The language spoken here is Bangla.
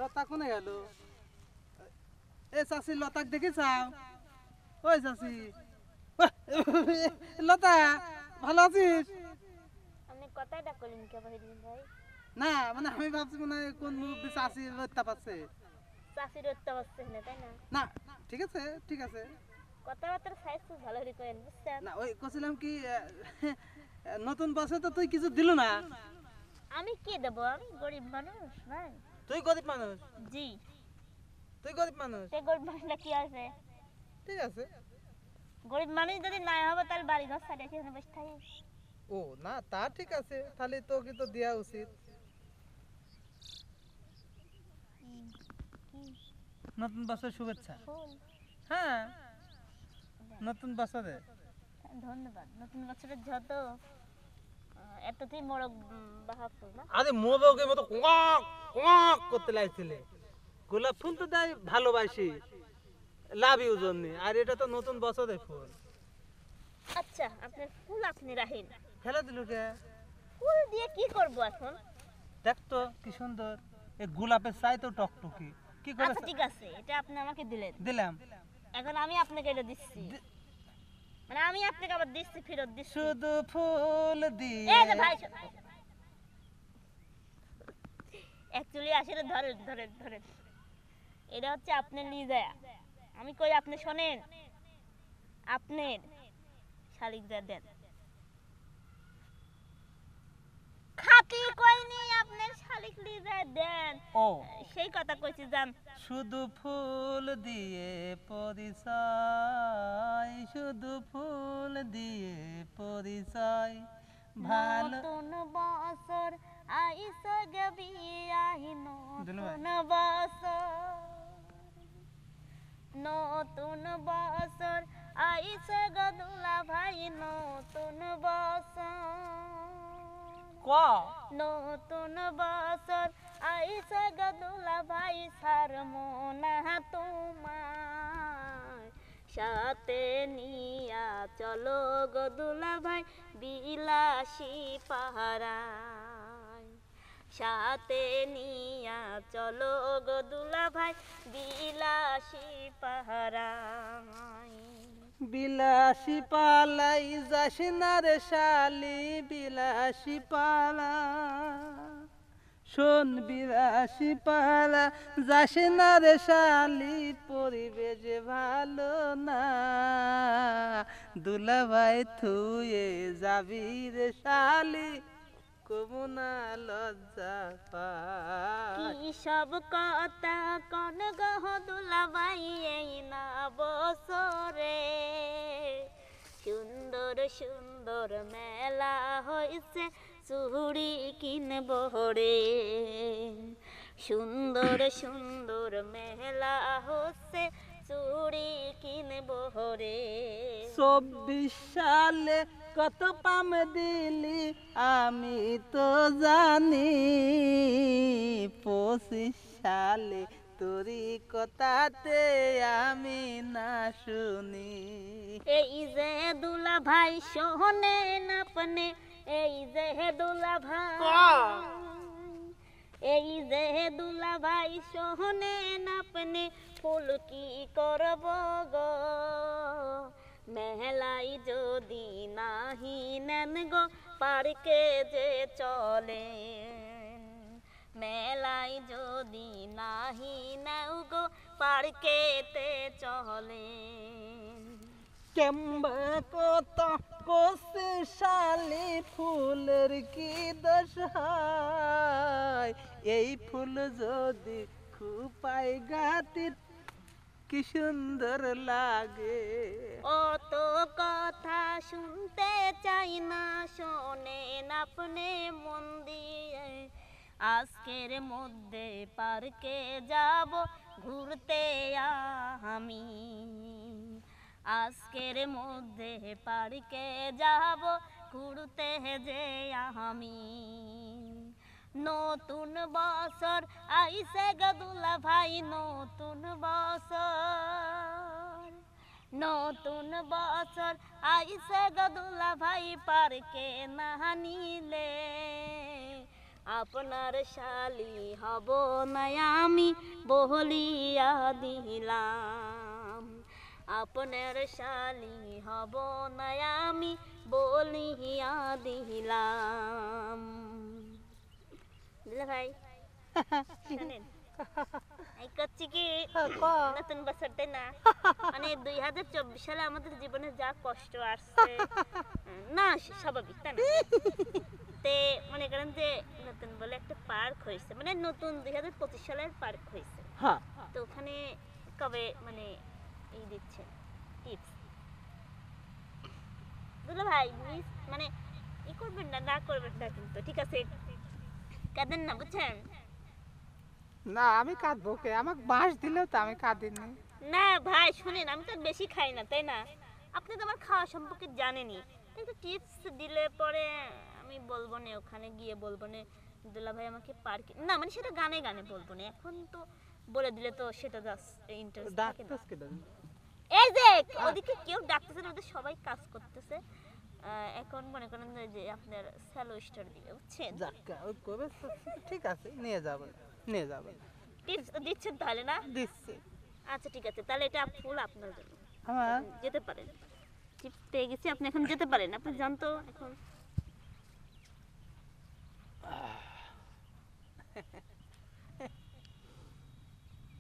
লতা কোনে গেল? এ চাচি লতাক দেখি চাও। ওই চাচি, লতা ভালো আছিস? আপনি কথাই ডাকলেন কে বাহিদিন ভাই? না মানে আমি ভাবছি মনে হয় কোন মুরব্বী চাচি লতা পাচ্ছে। চাষির উত্তর হচ্ছে না তাই না? না ঠিক আছে ঠিক আছে। কথাবার্তার সাইজ খুব ভালো করে করেন বুঝছেন? না ওই কছিলাম কি নতুন বছর তো তুই কিছু দিল না। আমি কি দেব? আমি গরিব মানুষ ভাই। তুই গরিব মানুষ? জি। তুই গরিব মানুষ? সে গরিব মানুষটা কি আছে? ঠিক আছে। গরিব মানুষ যদি না হবে তাহলে বাড়ি ঘর ছাড়িয়ে এখানে বসে থাকি। ও না তা ঠিক আছে, তাহলে তোকে তো দেওয়া উচিত। নতুন বছর শুভেচ্ছা। ফুল। হ্যাঁ নতুন বছরে ধন্যবাদ। নতুন বছরের যত এততেই মোরগ বাহা ফুল না? আরে মোরগের মতো কক কক করতে লাগছিলে। গোলাপ ফুল তো তাই ভালোবাসি, লাভ ইউ জন্য। আর এটা তো নতুন বছরের ফুল। আচ্ছা আপনার ফুল আপনি রাখেন। ফেলে দিল কে? ফুল দিয়ে কি করব এখন? দেখ তো কি সুন্দর, এই গোলাপের চাই তো টকটকি। কি করে আচ্ছা ঠিক আছে, এটা আপনি আমাকে দিলেন। দিলাম? এখন আমি আপনাকে এটা দিচ্ছি। মানে আমি আপনাকে আবার দিচ্ছি, ফেরত দিচ্ছি। শুধু ফুল দিয়ে। এই যে ভাই অ্যাকচুয়ালি আসলে ধরেন ধরেন ধরেন, এটা হচ্ছে আপনার লিজা। আমি কই আপনি শোনেন, আপনার শালিক যা দেন খাতি কইনি, আপনার শালিক লিজা দেন। ও সেই কথা কইছি জান। শুধু ফুল দিয়ে পরিচয়, শুধু ফুল দিয়ে পরিচয়। ভালো নতুন বছর আইসা গবি আই, ধন্যবাদ। নতুন বছর, নতুন বছর আইসা গদুলা ভাই, নতুন বছর, ক নতুন বছর আইসা গদুলা ভাই, সারমোনা তোমার সাথে নিয়া চলো গদুলা ভাই বিলাসী পাহারায়, সাথে নিয়া চলো গদুলা ভাই বিলাসী পাহারায়। বিলাসী পালাই যাস না রে শালি, বিলাসী পালা শোন, বিলাসী পালা যাস না রে শালি, পরিবেশ ভালো না, দুলাভাই থুয়ে যাবি রে শালি, কমুনা লজ্জা পায়। কি সব কথা কন গহ দুলাভাই এই না বছরে, সুন্দর সুন্দর মেলা হইছে চুড়ি কিনব রে, সুন্দর সুন্দর মেলা হচ্ছে চুড়ি কিনব রে। 24 সালে কত পাম দিলি আমি তো জানি, 25 সালে তোরি কথাতে আমি না শুনি। এই যে দুলা ভাই শোনেন আপনি, এই যে দুলা ভাই, এই যে দুলা ভাই শোনেন আপনি, ফুল কি করব গো, মেলাই যদি নাহি নেন গো, পার্কে যে চলে, মেলাই যদি নাহি নেও গো, পার্কেতে চলে। কেম্বা কত কোসে শালি, ফুলের কি দোষ হয়, এই ফুল যদি খুপাই গাতির কি সুন্দর লাগে। অত কথা শুনতে চাই না, শোনেন আপনি মন দিয়ে, আজকের মধ্যে পার্কে যাব ঘুরতে আমি, আজকের মধ্যে পার্কে যাব ঘুরতে যে আমি। নতুন বছর আইসে গদুলা ভাই, নতুন বছর, নতুন বছর আইসে গদুলা ভাই, পার্কে না নিলে আপনার শালি হব না আমি বলিয়া দিলাম, আপনার শালি হব না আমি বলিয়া দিলাম। বুঝলে ভাই? শোনেন, এই করছি কি নতুন বছরটাই না, মানে 2024 সালে আমাদের জীবনে যা কষ্ট আসছে না স্বাভাবিক তাই না, তে মনে করেন যে নতুন বলে একটা পার্ক হয়েছে, মানে নতুন 2025 সালের পার্ক হয়েছে, হ্যাঁ তো ওখানে কবে মানে এই দিচ্ছে টিপস। বুঝলে ভাই, মানে ই করবেন না, না করবেন না কিন্তু, ঠিক আছে? কাঁদেন না, বুঝছেন? না আমি কাঁদবো কে, আমাকে বাঁশ দিলেও তো আমি কাঁদিনি। না ভাই শুনেন, আমি তো বেশি খাই না তাই না, আপনি তো আমার খাওয়া সম্পর্কে জানেনই, কিন্তু টিপস দিলে পরে আমি বলবো না, ওখানে গিয়ে বলবো না দুলা ভাই আমাকে পার্কে, না মানে সেটা গানে গানে বলবো না, এখন তো বলে দিলে তো সেটা জাস্ট ইন্টারেস্ট থাকে না। ডাক্তার কে দেন? এই যে ওদিকে কেউ ডাকতেছে না, ওদের সবাই কাজ করতেছে, এখন মনে করেন যে আপনার স্যালো স্টার দিবে, বুঝছেন? যাক্কা ওই কবে ঠিক আছে, নিয়ে যাবেন নিয়ে যাবেন। টিপস দিচ্ছেন তাহলে না? দিচ্ছি। আচ্ছা ঠিক আছে, তাহলে এটা ফুল আপনার জন্য, আমার যেতে পারেন, টিপস পেয়ে গেছি, আপনি এখন যেতে পারেন, আপনি জানতো এখন।